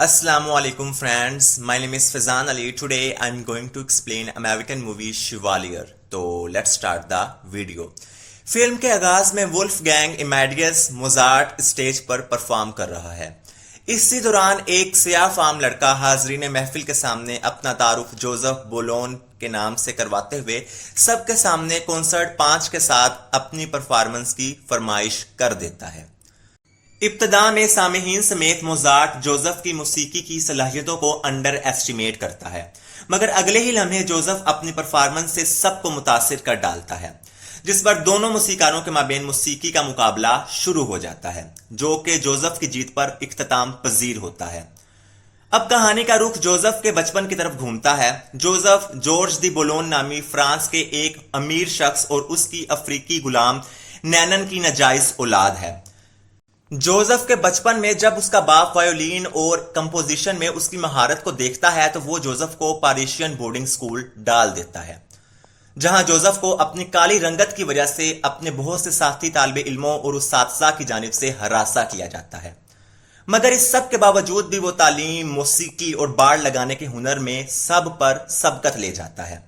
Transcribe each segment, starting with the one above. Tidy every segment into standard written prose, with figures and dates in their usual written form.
Assalamu alaikum friends, my name is Fazan Ali. Today I'm going to explain American movie Chevalier. तो let's start the video. Film के आगाज में wolf gang इमेडियस Mozart stage पर perform कर रहा है। इसी दौरान एक सियाह फाम लड़का हाजरीन महफिल के सामने अपना तारुफ जोसेफ बोलोन के नाम से करवाते हुए सबके सामने कॉन्सर्ट 5 के साथ अपनी परफॉर्मेंस की फरमाइश कर देता है। इब्तदा में सामहीन समेत मोजार्ट जोसेफ की मौसीकी की सलाहियतों को अंडर एस्टिमेट करता है, मगर अगले ही लम्हे जोसेफ अपनी परफॉर्मेंस से सबको मुतासिर कर डालता है, जिस पर दोनों मौसीकारों के माबेन मौसीकी का मुकाबला शुरू हो जाता है, जो कि जोसेफ की जीत पर इख्तिताम पजीर होता है। अब कहानी का रुख जोसेफ के बचपन की तरफ घूमता है। जोसेफ जॉर्ज दी बोलोन नामी फ्रांस के एक अमीर शख्स और उसकी अफ्रीकी गुलाम नैनन की नाजायज औलाद है। जोसेफ के बचपन में जब उसका बाप वायोलिन और कंपोजिशन में उसकी महारत को देखता है तो वो जोसेफ को पारिशियन बोर्डिंग स्कूल डाल देता है, जहां जोसेफ को अपनी काली रंगत की वजह से अपने बहुत से साथी तालिबे इल्मों और उस्ताद की जानिब से हरासा किया जाता है। मगर इस सब के बावजूद भी वो तालीम, मौसीकी और बाड़ लगाने के हुनर में सब पर सबकत ले जाता है।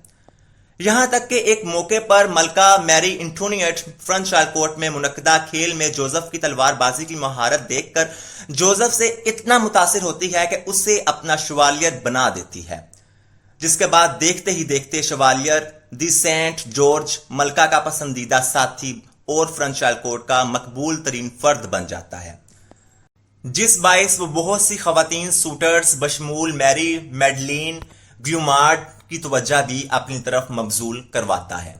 यहां तक कि एक मौके पर मलका मैरी एंटोनिएट फ्रेंच कोर्ट में मुनक्किदा खेल में जोसेफ की तलवारबाजी की महारत देखकर जोसेफ से इतना मुतासिर होती है कि उसे अपना शवालियर बना देती है, जिसके बाद देखते ही देखते शवालियर दी सेंट जॉर्ज मलका का पसंदीदा साथी और फ्रेंच कोर्ट का मकबूल तरीन फर्द बन जाता है, जिस बाइस वो बहुत सी खवातीन सूटर्स बशमूल मैरी मेडलिन ग्लूमार्ड की तवज्जो भी अपनी तरफ मबजूल करवाता है।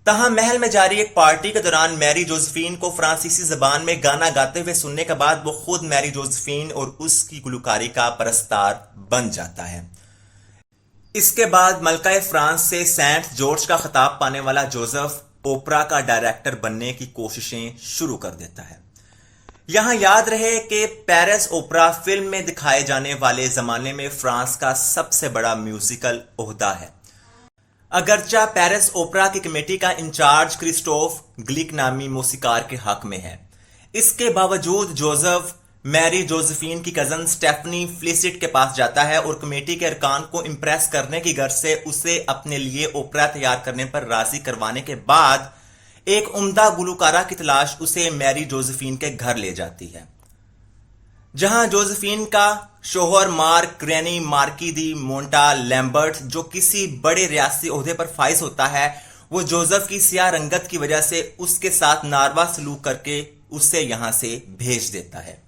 तहां महल में जारी एक पार्टी के दौरान मैरी जोसेफीन को फ्रांसीसी जबान में गाना गाते हुए सुनने के बाद वो खुद मैरी जोसेफीन और उसकी गुलकारी का परस्तार बन जाता है। इसके बाद मलका फ्रांस से सेंट जॉर्ज का खिताब पाने वाला जोसेफ ओपरा का डायरेक्टर बनने की कोशिशें शुरू कर देता है। यहां याद रहे कि पेरिस ओपरा फिल्म में दिखाए जाने वाले जमाने में फ्रांस का सबसे बड़ा म्यूजिकल ओहदा है। अगरचा पेरिस ओपरा की कमेटी का इंचार्ज क्रिस्टोफ ग्लिक नामी मौसीकार के हक में है, इसके बावजूद जोसेफ मैरी जोसेफीन की कजन स्टेफनी फ्लिसिट के पास जाता है और कमेटी के अरकान को इंप्रेस करने की गर्ज से उसे अपने लिए ओपरा तैयार करने पर राजी करवाने के बाद एक उम्दा गुलकारा की तलाश उसे मैरी जोसेफीन के घर ले जाती है, जहां जोसेफीन का शोहर मार्क रेनी मार्की दी मोंटा लैम्बर्ट, जो किसी बड़े रियासी ओहदे पर फाइज होता है, वो जोसेफ की सियाह रंगत की वजह से उसके साथ नारवा सलूक करके उसे यहां से भेज देता है।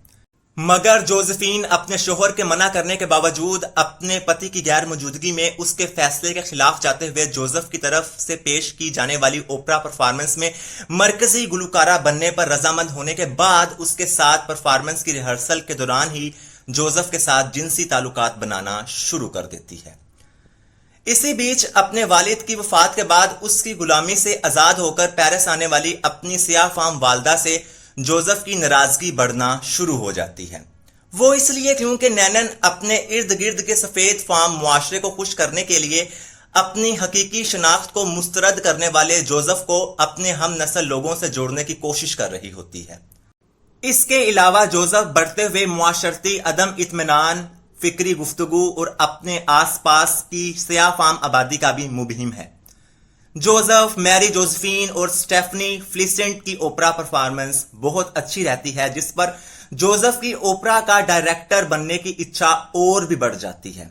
मगर जोसेफीन अपने शोहर के मना करने के बावजूद अपने पति की गैर मौजूदगी में उसके फैसले के खिलाफ जाते हुए जोसेफ की तरफ से पेश की जाने वाली ओपरा परफॉर्मेंस में मरकजी गुलकारा बनने पर रजामंद होने के बाद उसके साथ परफॉर्मेंस की रिहर्सल के दौरान ही जोसेफ के साथ जिनसी ताल्लुकात बनाना शुरू कर देती है। इसी बीच अपने वालिद की वफात के बाद उसकी गुलामी से आजाद होकर पेरिस आने वाली अपनी सियाह फाम वालदा से जोसेफ की नाराजगी बढ़ना शुरू हो जाती है। वो इसलिए क्योंकि नैनन अपने इर्द गिर्द के सफेद फाम मुआशरे को खुश करने के लिए अपनी हकीकी शनाख्त को मुस्तरद करने वाले जोसेफ को अपने हम नस्ल लोगों से जोड़ने की कोशिश कर रही होती है। इसके अलावा जोसेफ बढ़ते हुए मुआशरती अदम इत्मीनान, फिक्री गुफ्तगू और अपने आस पास की सियाह फाम आबादी का भी मुबहिम है। जोसेफ, मैरी जोसेफीन और स्टेफनी फ्लिसेंट की ओपरा परफॉर्मेंस बहुत अच्छी रहती है, जिस पर जोसेफ की ओपरा का डायरेक्टर बनने की इच्छा और भी बढ़ जाती है।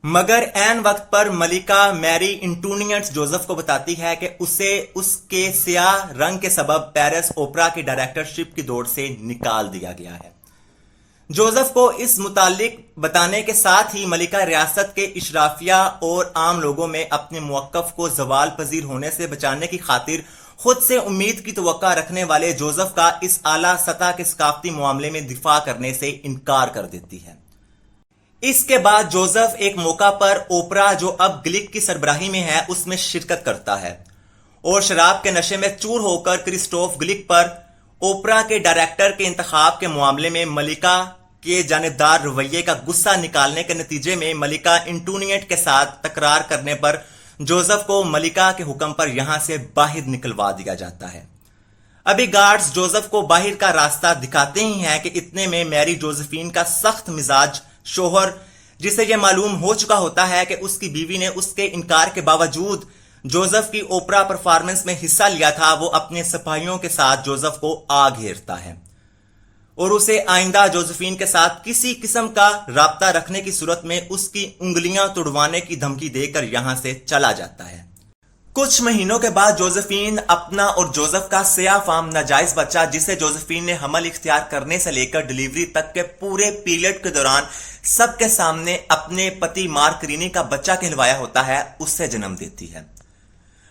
मगर ऐन वक्त पर मलिका मैरी एंटोनिएट जोसेफ को बताती है कि उसे उसके सियाह रंग के सबब पेरिस ओपरा की डायरेक्टरशिप की दौड़ से निकाल दिया गया है। जोसेफ को इस मुतालिक बताने के साथ ही मलिका रियासत के इशराफिया और आम लोगों में अपने मुवक्कफ को जवाल पजीर होने से बचाने की खातिर खुद से उम्मीद की तवक्का रखने वाले जोसेफ का इस आला सतह के सकाफती मामले में दिफा करने से इनकार कर देती है। इसके बाद जोसेफ एक मौका पर ओपरा, जो अब ग्लिक की सरबराही में है, उसमें शिरकत करता है और शराब के नशे में चूर होकर क्रिस्टोफ ग्लिक पर ओपरा के डायरेक्टर के इंतखाब के मामले में मलिका के जानिबदार रवैये का गुस्सा निकालने के नतीजे में मलिका एंटोनिएट के साथ तकरार करने पर जोसेफ को मलिका के हुक्म पर यहां से बाहर निकलवा दिया जाता है। अभी गार्ड्स जोसेफ को बाहर का रास्ता दिखाते ही हैं कि इतने में मैरी जोसेफीन का सख्त मिजाज شوہر جسے یہ معلوم ہو چکا ہوتا ہے کہ اس کی بیوی نے اس کے انکار کے باوجود جوزف کی اوپرا پرفارمنس میں حصہ لیا تھا، وہ اپنے سپاہیوں کے ساتھ جوزف کو آ گھیرتا ہے اور اسے آئندہ جوزفین کے ساتھ کسی قسم کا رابطہ رکھنے کی صورت میں اس کی انگلیاں توڑوانے کی دھمکی دے کر یہاں سے چلا جاتا ہے۔ کچھ مہینوں کے بعد جوزفین اپنا اور جوزف کا سیاہ فام ناجائز بچہ، جسے جوزفین نے حمل اختیار کرنے سے لے کر ڈیلیوری تک کے پورے پیریڈ کے دوران سب کے سامنے اپنے پتی مارک رینی کا بچہ کہلوایا ہوتا ہے، اس سے جنم دیتی ہے۔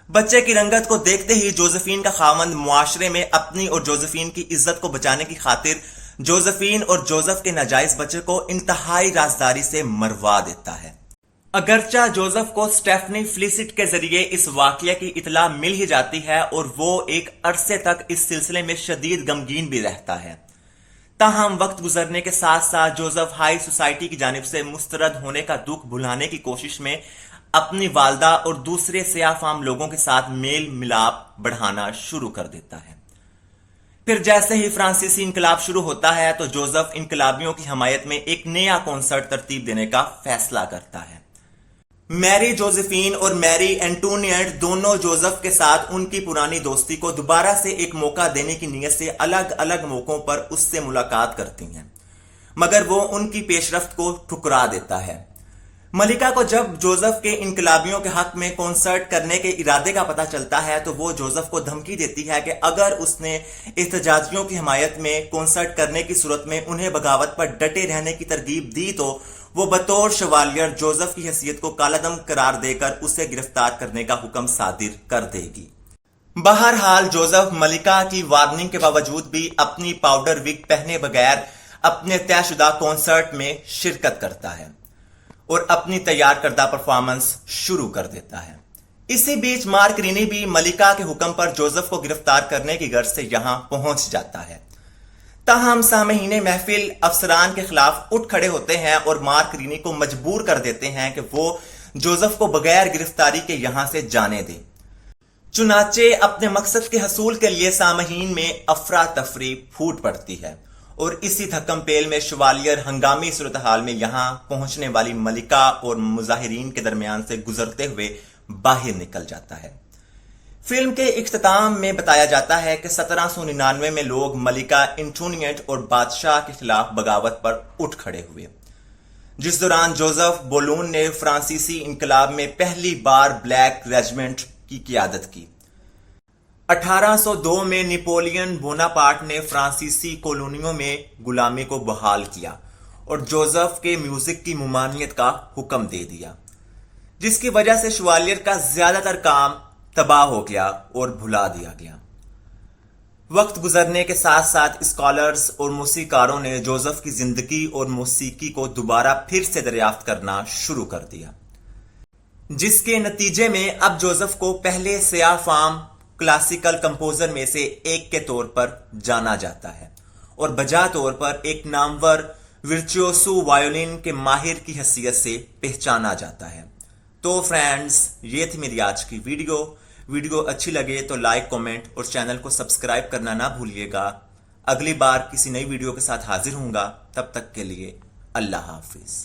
بچے کی رنگت کو دیکھتے ہی جوزفین کا خاوند معاشرے میں اپنی اور جوزفین کی عزت کو بچانے کی خاطر جوزفین اور جوزف کے ناجائز بچے کو انتہائی رازداری سے مروا دیتا ہے۔ اگرچہ جوزف کو سٹیفنی فلیسٹ کے ذریعے اس واقعے کی اطلاع مل ہی جاتی ہے اور وہ ایک عرصے تک اس سلسلے میں شدید غمگین بھی رہتا ہے، تاہم وقت گزرنے کے ساتھ ساتھ جوزف ہائی سوسائٹی کی جانب سے مسترد ہونے کا دکھ بھلانے کی کوشش میں اپنی والدہ اور دوسرے سیاہ فام لوگوں کے ساتھ میل ملاپ بڑھانا شروع کر دیتا ہے۔ پھر جیسے ہی فرانسیسی انقلاب شروع ہوتا ہے تو جوزف انقلابیوں کی حمایت میں ایک نیا کنسرٹ ترتیب دینے کا فیصلہ کرتا ہے۔ میری جوزفین اور میری اینٹونیٹ دونوں جوزف کے ساتھ ان کی پرانی دوستی کو دوبارہ سے ایک موقع دینے کی نیت سے الگ الگ موقعوں پر اس سے ملاقات کرتی ہیں، مگر وہ ان کی پیشرفت کو ٹھکرا دیتا ہے۔ ملکہ کو جب جوزف کے انقلابیوں کے حق میں کنسرٹ کرنے کے ارادے کا پتہ چلتا ہے تو وہ جوزف کو دھمکی دیتی ہے کہ اگر اس نے احتجاجیوں کی حمایت میں کنسرٹ کرنے کی صورت میں انہیں بغاوت پر ڈٹے رہنے کی ترغیب دی تو وہ بطور شوالیر جوزف کی حیثیت کو کالعدم قرار دے کر اسے گرفتار کرنے کا حکم صادر کر دے گی۔ بہرحال جوزف ملکہ کی وارننگ کے باوجود بھی اپنی پاؤڈر وگ پہنے بغیر اپنے طے شدہ کنسرٹ میں شرکت کرتا ہے اور اپنی تیار کردہ پرفارمنس شروع کر دیتا ہے۔ اسی بیچ مارک رینی بھی ملکہ کے حکم پر جوزف کو گرفتار کرنے کی غرض سے یہاں پہنچ جاتا ہے، تاہم سامعین محفل افسران کے خلاف اٹھ کھڑے ہوتے ہیں اور مارک رینی کو مجبور کر دیتے ہیں کہ وہ جوزف کو بغیر گرفتاری کے یہاں سے جانے دیں۔ چنانچہ اپنے مقصد کے حصول کے لیے سامعین میں افراتفری پھوٹ پڑتی ہے اور اسی دھکم پیل میں شوالیر ہنگامی صورتحال میں یہاں پہنچنے والی ملکہ اور مظاہرین کے درمیان سے گزرتے ہوئے باہر نکل جاتا ہے۔ فلم کے اختتام میں بتایا جاتا ہے کہ 1799 میں لوگ ملکہ اینٹونیٹ اور بادشاہ کے خلاف بغاوت پر اٹھ کھڑے ہوئے، جس دوران جوزف بولون نے فرانسیسی انقلاب میں پہلی بار بلیک ریجمنٹ کی قیادت کی۔ 1802 میں نیپولین بوناپارٹ نے فرانسیسی کالونیوں میں غلامی کو بحال کیا اور جوزف کے میوزک کی ممانعت کا حکم دے دیا، جس کی وجہ سے شوالیر کا زیادہ تر کام تباہ ہو گیا اور بھلا دیا گیا۔ وقت گزرنے کے ساتھ ساتھ اسکالرز اور موسیقاروں نے جوزف کی زندگی اور موسیقی کو دوبارہ پھر سے دریافت کرنا شروع کر دیا، جس کے نتیجے میں اب جوزف کو پہلے سیاہ فام کلاسیکل کمپوزر میں سے ایک کے طور پر جانا جاتا ہے اور بجا طور پر ایک نامور ورچوسو وائولن کے ماہر کی حیثیت سے پہچانا جاتا ہے۔ تو فرینڈز، یہ تھی میری آج کی ویڈیو اچھی لگے تو لائک، کومنٹ اور چینل کو سبسکرائب کرنا نہ بھولیے گا۔ اگلی بار کسی نئی ویڈیو کے ساتھ حاضر ہوں گا، تب تک کے لیے اللہ حافظ۔